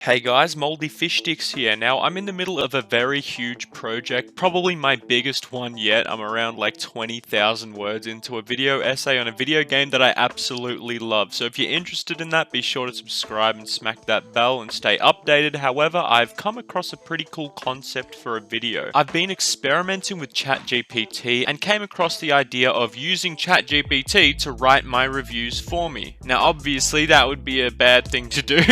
Hey guys, Moldy Fish Sticks here. Now, I'm in the middle of a very huge project, probably my biggest one yet. I'm around like 20,000 words into a video essay on a video game that I absolutely love. So if you're interested in that, be sure to subscribe and smack that bell and stay updated. However, I've come across a pretty cool concept for a video. I've been experimenting with ChatGPT and came across the idea of using ChatGPT to write my reviews for me. Now, obviously, that would be a bad thing to do,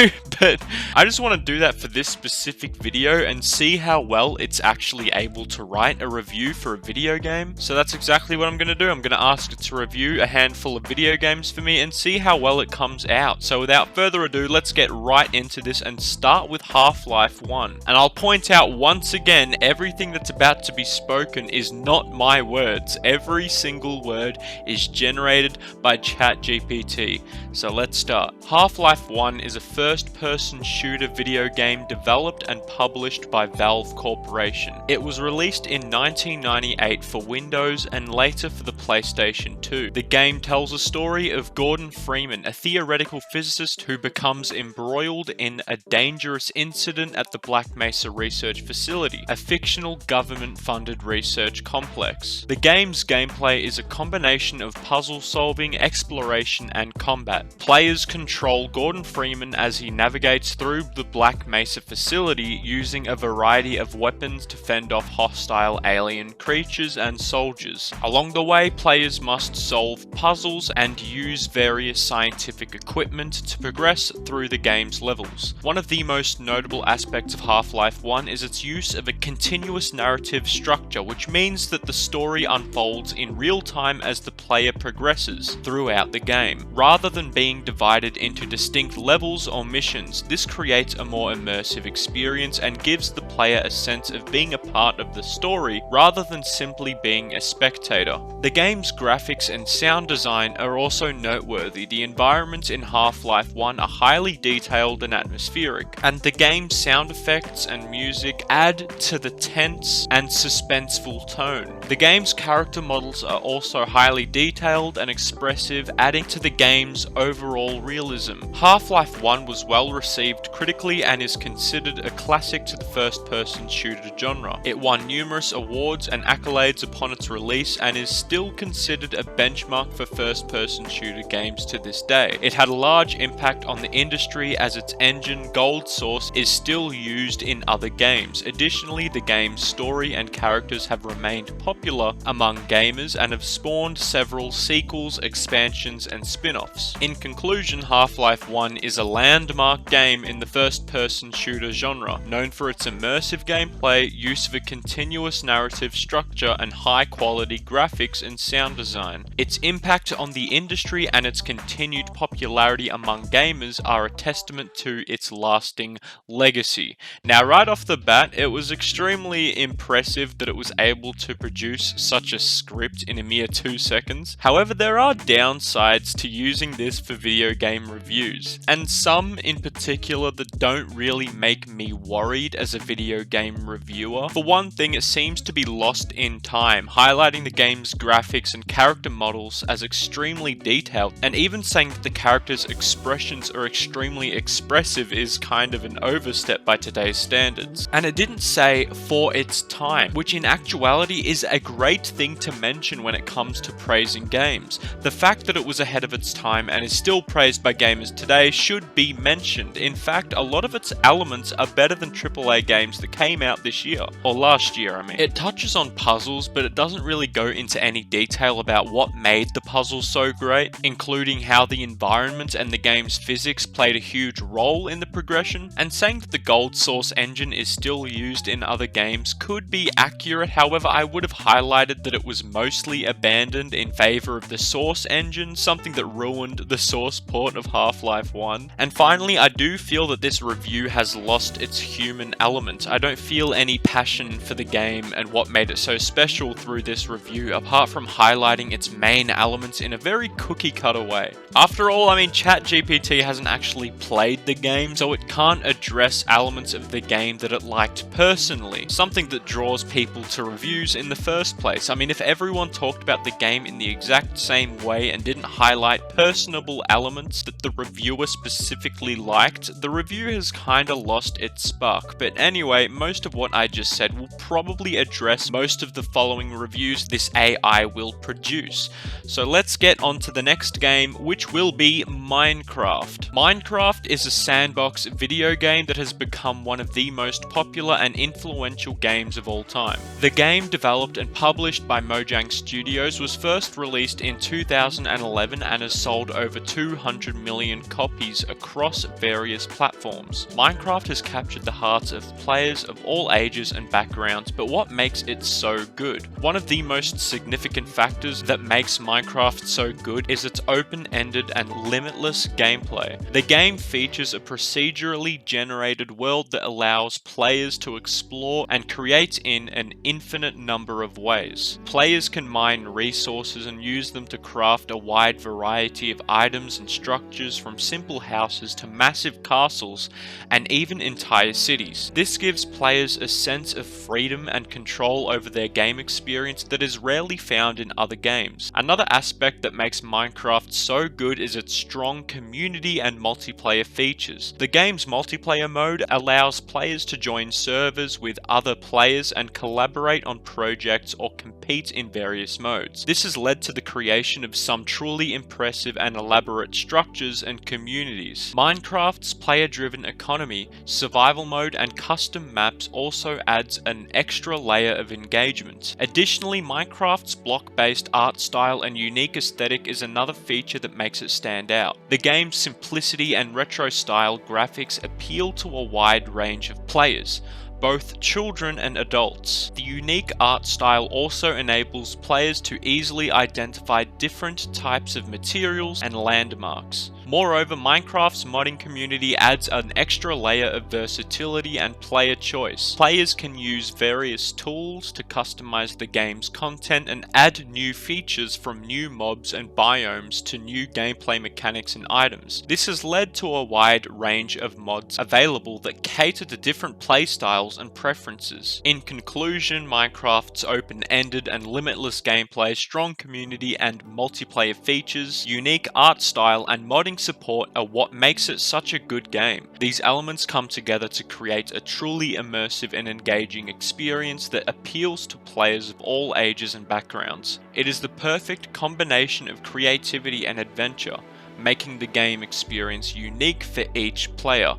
but I just want to do that for this specific video and see how well it's actually able to write a review for a video game. So that's exactly what I'm going to do. I'm going to ask it to review a handful of video games for me and see how well it comes out. So without further ado, let's get right into this and start with Half-Life 1. And I'll point out once again, everything that's about to be spoken is not my words. Every single word is generated by ChatGPT. So let's start. Half-Life 1 is a first-person shooter video game developed and published by Valve Corporation. It was released in 1998 for Windows and later for the PlayStation 2. The game tells a story of Gordon Freeman, a theoretical physicist who becomes embroiled in a dangerous incident at the Black Mesa Research Facility, a fictional government-funded research complex. The game's gameplay is a combination of puzzle solving, exploration, and combat. Players control Gordon Freeman as he navigates through the Black Mesa facility using a variety of weapons to fend off hostile alien creatures and soldiers. Along the way, players must solve puzzles and use various scientific equipment to progress through the game's levels. One of the most notable aspects of Half-Life 1 is its use of a continuous narrative structure, which means that the story unfolds in real time as the player progresses throughout the game. Rather than being divided into distinct levels or missions, this creates a more immersive experience and gives the player a sense of being a part of the story rather than simply being a spectator. The game's graphics and sound design are also noteworthy. The environments in Half-Life 1 are highly detailed and atmospheric, and the game's sound effects and music add to the tense and suspenseful tone. The game's character models are also highly detailed and expressive, adding to the game's overall realism. Half-Life 1 was well received critically and is considered a classic to the first-person shooter genre. It won numerous awards and accolades upon its release and is still considered a benchmark for first-person shooter games to this day. It had a large impact on the industry as its engine, Gold Source, is still used in other games. Additionally, the game's story and characters have remained popular among gamers and have spawned several sequels, expansions, and spin-offs. In conclusion, Half-Life 1 is a landmark game in the first-person shooter genre, known for its immersive gameplay, use of a continuous narrative structure, and high-quality graphics and sound design. Its impact on the industry and its continued popularity among gamers are a testament to its lasting legacy. Now, right off the bat, it was extremely impressive that it was able to produce such a script in a mere 2 seconds. However, there are downsides to using this for video game reviews, and some in particular that don't really make me worried as a video game reviewer. For one thing, it seems to be lost in time, highlighting the game's graphics and character models as extremely detailed, and even saying that the characters' expressions are extremely expressive is kind of an overstep by today's standards. And it didn't say for its time, which in actuality is a great thing to mention when it comes to praising games. The fact that it was ahead of its time and is still praised by gamers today should be mentioned. In fact, a lot of its elements are better than AAA games that came out this year, or last year I mean. It touches on puzzles, but it doesn't really go into any detail about what made the puzzles so great, including how the environment and the game's physics played a huge role in the progression. And saying that the Gold Source engine is still used in other games could be accurate, however I would have highlighted that it was mostly abandoned in favor of the Source engine, something that ruined the Source port of Half-Life 1. And finally, I do feel that this review has lost its human element. I don't feel any passion for the game and what made it so special through this review, apart from highlighting its main elements in a very cookie-cutter way. After all, I mean, ChatGPT hasn't actually played the game, so it can't address elements of the game that it liked personally, something that draws people to reviews in the first place. I mean, if everyone talked about the game in the exact same way and didn't highlight personable elements that the reviewer specifically liked, the review review has kinda lost its spark, but anyway, most of what I just said will probably address most of the following reviews this AI will produce. So let's get on to the next game, which will be Minecraft. Minecraft is a sandbox video game that has become one of the most popular and influential games of all time. The game, developed and published by Mojang Studios, was first released in 2011 and has sold over 200 million copies across various platforms. Minecraft has captured the hearts of players of all ages and backgrounds, but what makes it so good? One of the most significant factors that makes Minecraft so good is its open-ended and limitless gameplay. The game features a procedurally generated world that allows players to explore and create in an infinite number of ways. Players can mine resources and use them to craft a wide variety of items and structures, from simple houses to massive castles and even entire cities. This gives players a sense of freedom and control over their game experience that is rarely found in other games. Another aspect that makes Minecraft so good is its strong community and multiplayer features. The game's multiplayer mode allows players to join servers with other players and collaborate on projects or compete in various modes. This has led to the creation of some truly impressive and elaborate structures and communities. Minecraft's player-driven economy, survival mode, and custom maps also adds an extra layer of engagement. Additionally, Minecraft's block-based art style and unique aesthetic is another feature that makes it stand out. The game's simplicity and retro-style graphics appeal to a wide range of players, both children and adults. The unique art style also enables players to easily identify different types of materials and landmarks. Moreover, Minecraft's modding community adds an extra layer of versatility and player choice. Players can use various tools to customize the game's content and add new features, from new mobs and biomes to new gameplay mechanics and items. This has led to a wide range of mods available that cater to different playstyles and preferences. In conclusion, Minecraft's open-ended and limitless gameplay, strong community and multiplayer features, unique art style, and modding support are what makes it such a good game. These elements come together to create a truly immersive and engaging experience that appeals to players of all ages and backgrounds. It is the perfect combination of creativity and adventure, making the game experience unique for each player.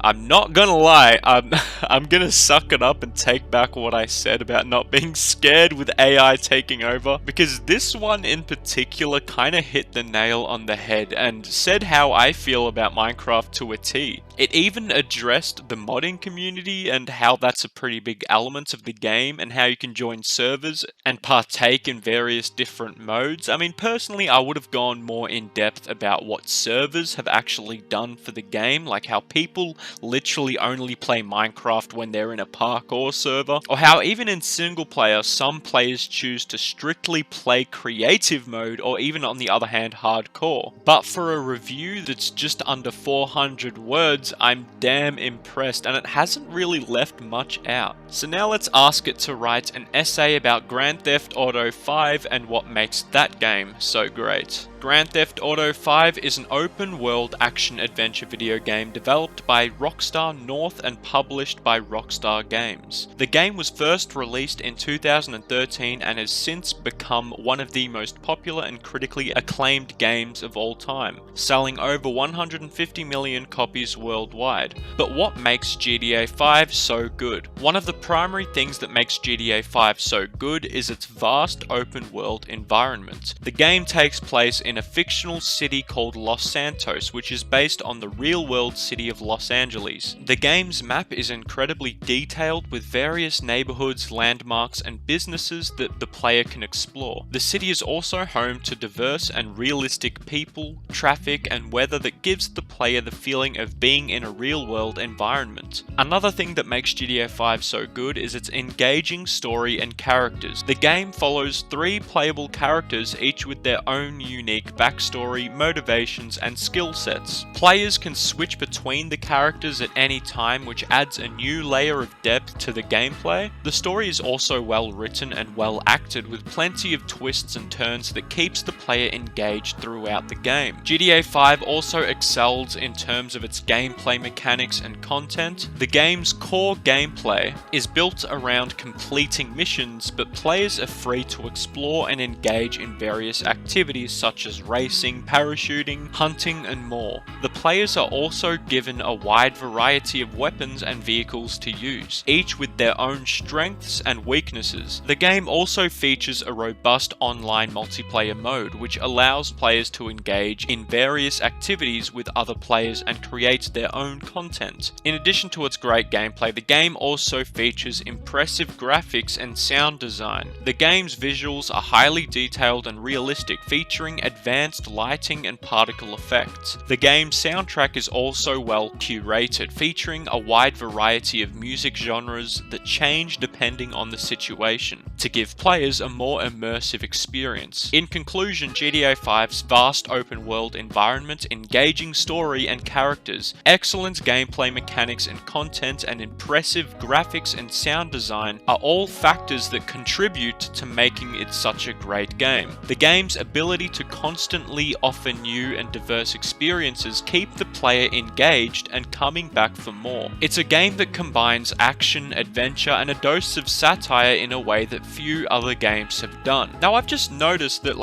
I'm not gonna lie, I'm gonna suck it up and take back what I said about not being scared with AI taking over, because this one in particular kinda hit the nail on the head and said how I feel about Minecraft to a T. It even addressed the modding community and how that's a pretty big element of the game, and how you can join servers and partake in various different modes. I mean, personally, I would have gone more in depth about what servers have actually done for the game, like how people literally only play Minecraft when they're in a parkour server, or how even in single player, some players choose to strictly play creative mode, or even on the other hand, hardcore. But for a review that's just under 400 words, I'm damn impressed, and it hasn't really left much out. So now let's ask it to write an essay about Grand Theft Auto 5 and what makes that game so great. Grand Theft Auto 5 is an open-world action-adventure video game developed by Rockstar North and published by Rockstar Games. The game was first released in 2013 and has since become one of the most popular and critically acclaimed games of all time, selling over 150 million copies worldwide. But what makes GTA 5 so good? One of the primary things that makes GTA 5 so good is its vast open-world environment. The game takes place in a fictional city called Los Santos, which is based on the real-world city of Los Angeles. The game's map is incredibly detailed, with various neighborhoods, landmarks, and businesses that the player can explore. The city is also home to diverse and realistic people, traffic, and weather that gives the player the feeling of being in a real-world environment. Another thing that makes GTA 5 so good is its engaging story and characters. The game follows 3 playable characters, each with their own unique unique backstory, motivations, and skill sets. Players can switch between the characters at any time, which adds a new layer of depth to the gameplay. The story is also well written and well acted, with plenty of twists and turns that keeps the player engaged throughout the game. GTA 5 also excels in terms of its gameplay mechanics and content. The game's core gameplay is built around completing missions, but players are free to explore and engage in various activities such as racing, parachuting, hunting, and more. The players are also given a wide variety of weapons and vehicles to use, each with their own strengths and weaknesses. The game also features a robust online multiplayer mode, which allows players to engage in various activities with other players and create their own content. In addition to its great gameplay, the game also features impressive graphics and sound design. The game's visuals are highly detailed and realistic, featuring advanced lighting and particle effects. The game's soundtrack is also well curated, featuring a wide variety of music genres that change depending on the situation, to give players a more immersive experience. In conclusion, GTA 5's vast open world environment, engaging story and characters, excellent gameplay mechanics and content, and impressive graphics and sound design are all factors that contribute to making it such a great game. The game's ability to constantly offer new and diverse experiences keep the player engaged and coming back for more. It's a game that combines action, adventure, and a dose of satire in a way that few other games have done. Now, I've just noticed that,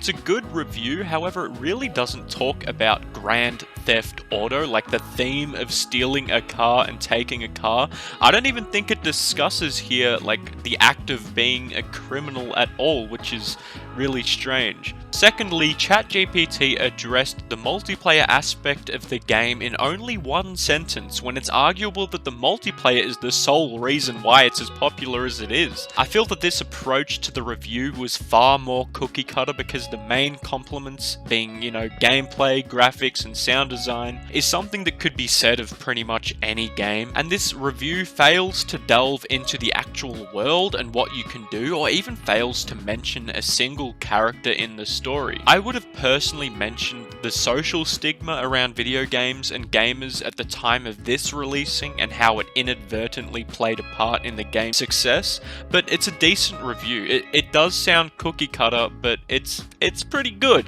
it's a good review, however, it really doesn't talk about Grand Theft Auto, like the theme of stealing a car and taking a car. I don't even think it discusses here, the act of being a criminal at all, which is really strange. Secondly, ChatGPT addressed the multiplayer aspect of the game in only one sentence, when it's arguable that the multiplayer is the sole reason why it's as popular as it is. I feel that this approach to the review was far more cookie cutter, because the main compliments being, gameplay, graphics, and sound design is something that could be said of pretty much any game, and this review fails to delve into the actual world and what you can do, or even fails to mention a single character in the story. I would have personally mentioned the social stigma around video games and gamers at the time of this releasing, and how it inadvertently played a part in the game's success, but it's a decent review. It does sound cookie cutter, but it's pretty good.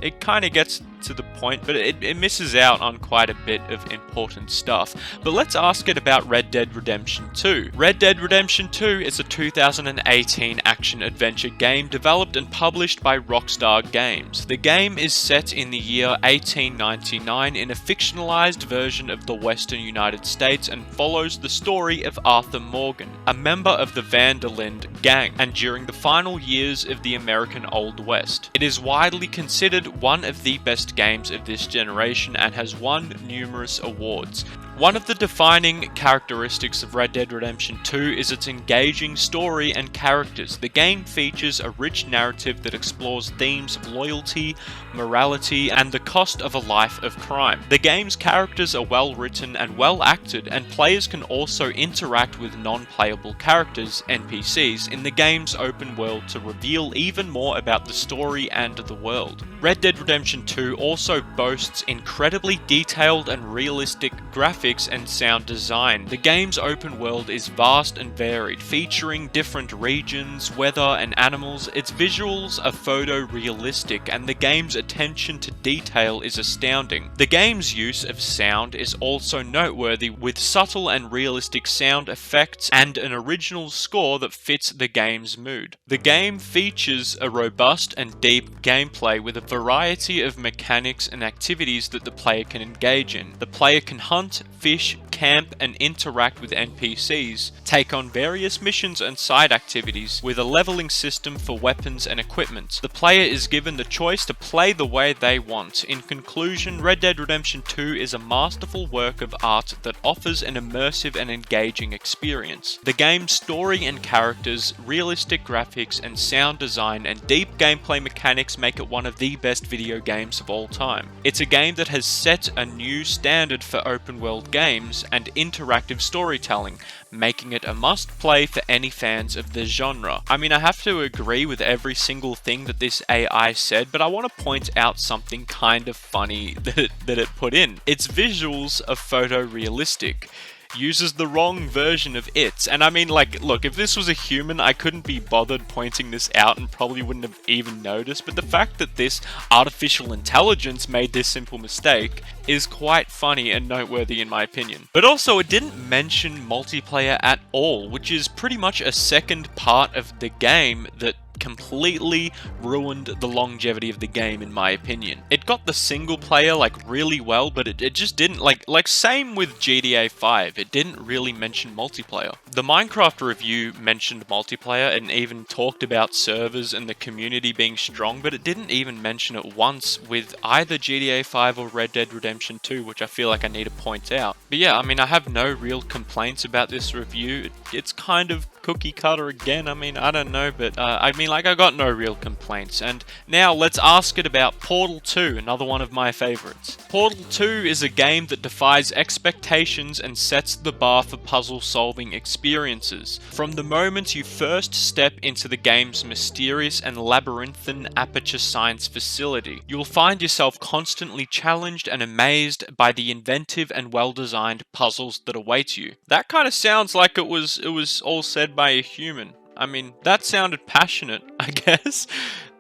It kind of gets to the point, but it misses out on quite a bit of important stuff. But let's ask it about Red Dead Redemption 2. Red Dead Redemption 2 is a 2018 action-adventure game developed and published by Rockstar Games. The game is set in the year 1899 in a fictionalized version of the western United States, and follows the story of Arthur Morgan, a member of the Van der Linde gang, and during the final years of the American Old West. It is widely considered one of the best games of this generation and has won numerous awards. One of the defining characteristics of Red Dead Redemption 2 is its engaging story and characters. The game features a rich narrative that explores themes of loyalty, morality, and the cost of a life of crime. The game's characters are well written and well acted, and players can also interact with non-playable characters, NPCs, in the game's open world to reveal even more about the story and the world. Red Dead Redemption 2 also boasts incredibly detailed and realistic graphics and sound design. The game's open world is vast and varied, featuring different regions, weather, and animals. Its visuals are photorealistic, and the game's attention to detail is astounding. The game's use of sound is also noteworthy, with subtle and realistic sound effects and an original score that fits the game's mood. The game features a robust and deep gameplay with a variety of mechanics and activities that the player can engage in. The player can hunt, fish, camp, and interact with NPCs, take on various missions and side activities, with a leveling system for weapons and equipment. The player is given the choice to play the way they want. In conclusion, Red Dead Redemption 2 is a masterful work of art that offers an immersive and engaging experience. The game's story and characters, realistic graphics and sound design, and deep gameplay mechanics make it one of the best video games of all time. It's a game that has set a new standard for open world games, characters, and interactive storytelling, making it a must-play for any fans of the genre. I mean, I have to agree with every single thing that this AI said, but I want to point out something kind of funny that it put in. Its visuals are photorealistic. Uses the wrong version of it. And I mean, like, look, if this was a human, I couldn't be bothered pointing this out and probably wouldn't have even noticed, but the fact that this artificial intelligence made this simple mistake is quite funny and noteworthy in my opinion. But also, it didn't mention multiplayer at all, which is pretty much a second part of the game that completely ruined the longevity of the game in my opinion. It got the single player like really well, but it just didn't like same with GTA 5, it didn't really mention multiplayer. The Minecraft review mentioned multiplayer and even talked about servers and the community being strong, but it didn't even mention it once with either GTA 5 or Red Dead Redemption 2, which I feel like I need to point out. But yeah, I mean, I have no real complaints about this review. It's kind of cookie cutter again. I mean, I don't know, but I mean, like, I got no real complaints. And now let's ask it about Portal 2, another one of my favorites. Portal 2 is a game that defies expectations and sets the bar for puzzle solving experiences. From the moment you first step into the game's mysterious and labyrinthine aperture science facility, you will find yourself constantly challenged and amazed by the inventive and well-designed puzzles that await you. That kind of sounds like it was all said by a human. I mean, that sounded passionate, I guess.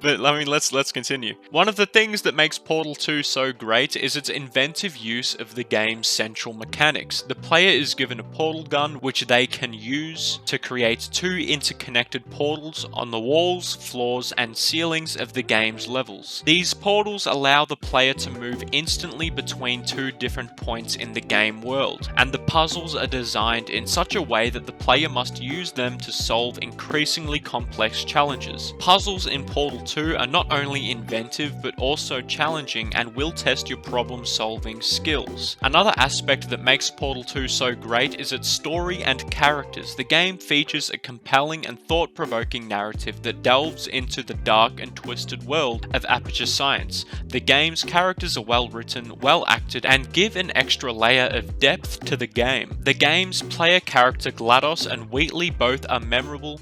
But I mean, let's continue. One of the things that makes Portal 2 so great is its inventive use of the game's central mechanics. The player is given a portal gun, which they can use to create two interconnected portals on the walls, floors, and ceilings of the game's levels. These portals allow the player to move instantly between two different points in the game world, and the puzzles are designed in such a way that the player must use them to solve increasingly complex challenges. Puzzles in Portal 2 are not only inventive but also challenging and will test your problem-solving skills. Another aspect that makes Portal 2 so great is its story and characters. The game features a compelling and thought-provoking narrative that delves into the dark and twisted world of aperture science. The game's characters are well written, well acted, and give an extra layer of depth to the game. The game's player character GLaDOS and Wheatley both are memorable.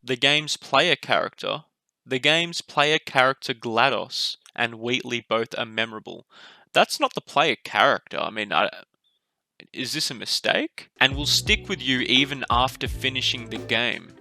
The game's player character GLaDOS and Wheatley both are memorable. That's not the player character. I mean, is this a mistake? And will stick with you even after finishing the game.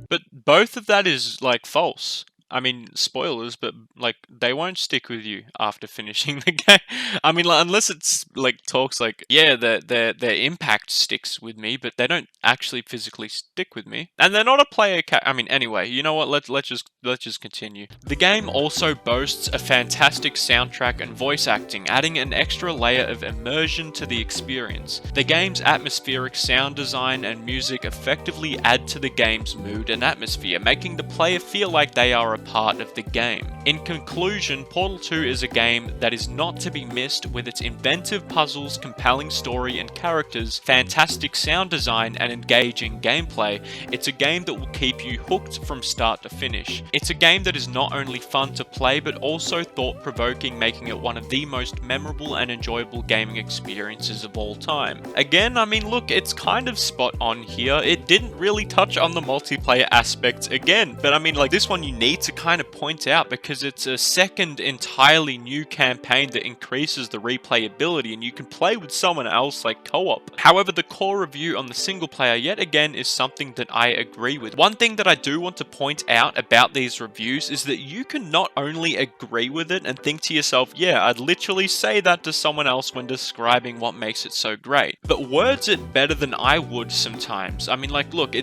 But both of that is like false. I mean, spoilers, but like they won't stick with you after finishing the game. I mean, like, unless it's like talks like, yeah, their impact sticks with me, but they don't actually physically stick with me. And they're not a player I mean, anyway, you know what? Let's just continue. The game also boasts a fantastic soundtrack and voice acting, adding an extra layer of immersion to the experience. The game's atmospheric sound design and music effectively add to the game's mood and atmosphere, making the player feel like they are a part of the game. In conclusion, Portal 2 is a game that is not to be missed with its inventive puzzles, compelling story and characters, fantastic sound design and engaging gameplay. It's a game that will keep you hooked from start to finish. It's a game that is not only fun to play but also thought-provoking, making it one of the most memorable and enjoyable gaming experiences of all time. Again, I mean, look, it's kind of spot on here. It didn't really touch on the multiplayer aspects again, but I mean, like, this one you need to kind of point out because it's a second entirely new campaign that increases the replayability and you can play with someone else like co-op. However, the core review on the single player yet again is something that I agree with. One thing that I do want to point out about these reviews is that you can not only agree with it and think to yourself, yeah, I'd literally say that to someone else when describing what makes it so great, but words it better than I would sometimes. I mean, like, look,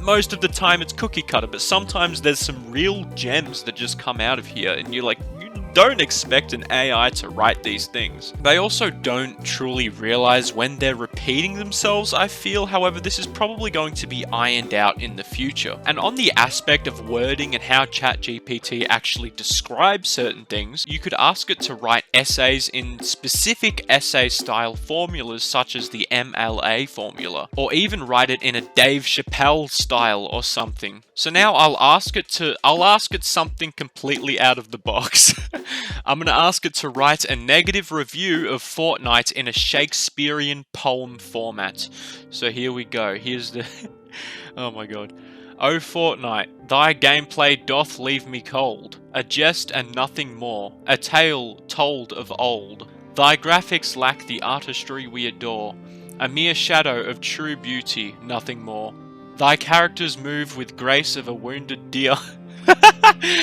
most of the time it's cookie cutter, but sometimes there's some real gems that just come out of here and you're like, you don't expect an AI to write these things. They also don't truly realize when they're repeating themselves, I feel. However, this is probably going to be ironed out in the future. And on the aspect of wording and how ChatGPT actually describes certain things, you could ask it to write essays in specific essay style formulas such as the MLA formula, or even write it in a Dave Chappelle style or something. So now I'll ask it something completely out of the box. I'm gonna ask it to write a negative review of Fortnite in a Shakespearean poem format. So here we go. Here's the... Oh my god. O Fortnite, thy gameplay doth leave me cold, a jest and nothing more, a tale told of old. Thy graphics lack the artistry we adore, a mere shadow of true beauty, nothing more. Thy characters move with grace of a wounded deer,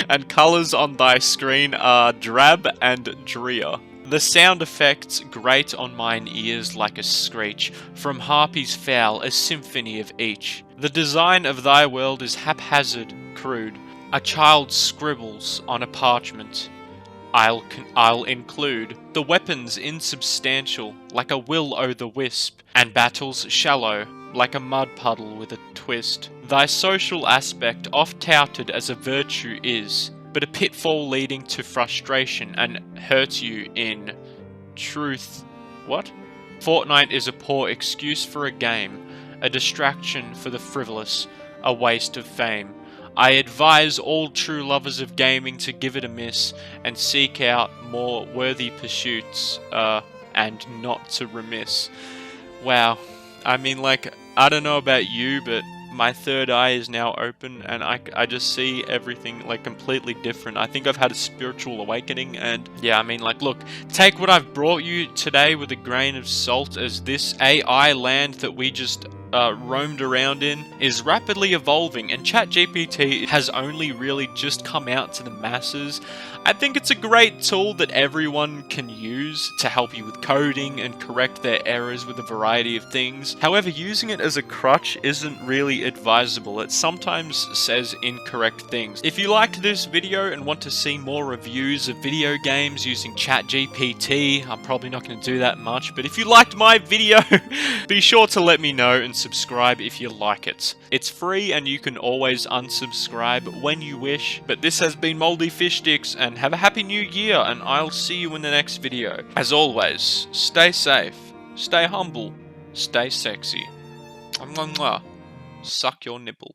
and colours on thy screen are drab and drear. The sound effects grate on mine ears like a screech, from harpies foul a symphony of each. The design of thy world is haphazard, crude, a child scribbles on a parchment. I'll include the weapons insubstantial, like a will-o'-the-wisp, and battles shallow, like a mud puddle with a twist. Thy social aspect, oft touted as a virtue, is but a pitfall leading to frustration and hurts you in truth. What? Fortnite is a poor excuse for a game, a distraction for the frivolous, a waste of fame. I advise all true lovers of gaming to give it a miss and seek out more worthy pursuits, and not to remiss. Wow. I mean, like, I don't know about you, but my third eye is now open and I just see everything like completely different. I think I've had a spiritual awakening, and yeah, I mean, like, look, take what I've brought you today with a grain of salt, as this AI land that we just roamed around in is rapidly evolving, and ChatGPT has only really just come out to the masses. I think it's a great tool that everyone can use to help you with coding and correct their errors with a variety of things. However, using it as a crutch isn't really advisable. It sometimes says incorrect things. If you liked this video and want to see more reviews of video games using ChatGPT, I'm probably not going to do that much, but if you liked my video, be sure to let me know and subscribe if you like it. It's free and you can always unsubscribe when you wish. But this has been Moldy Fish Sticks, and have a happy new year, and I'll see you in the next video. As always, stay safe, stay humble, stay sexy. Mwah, mwah. Suck your nipple.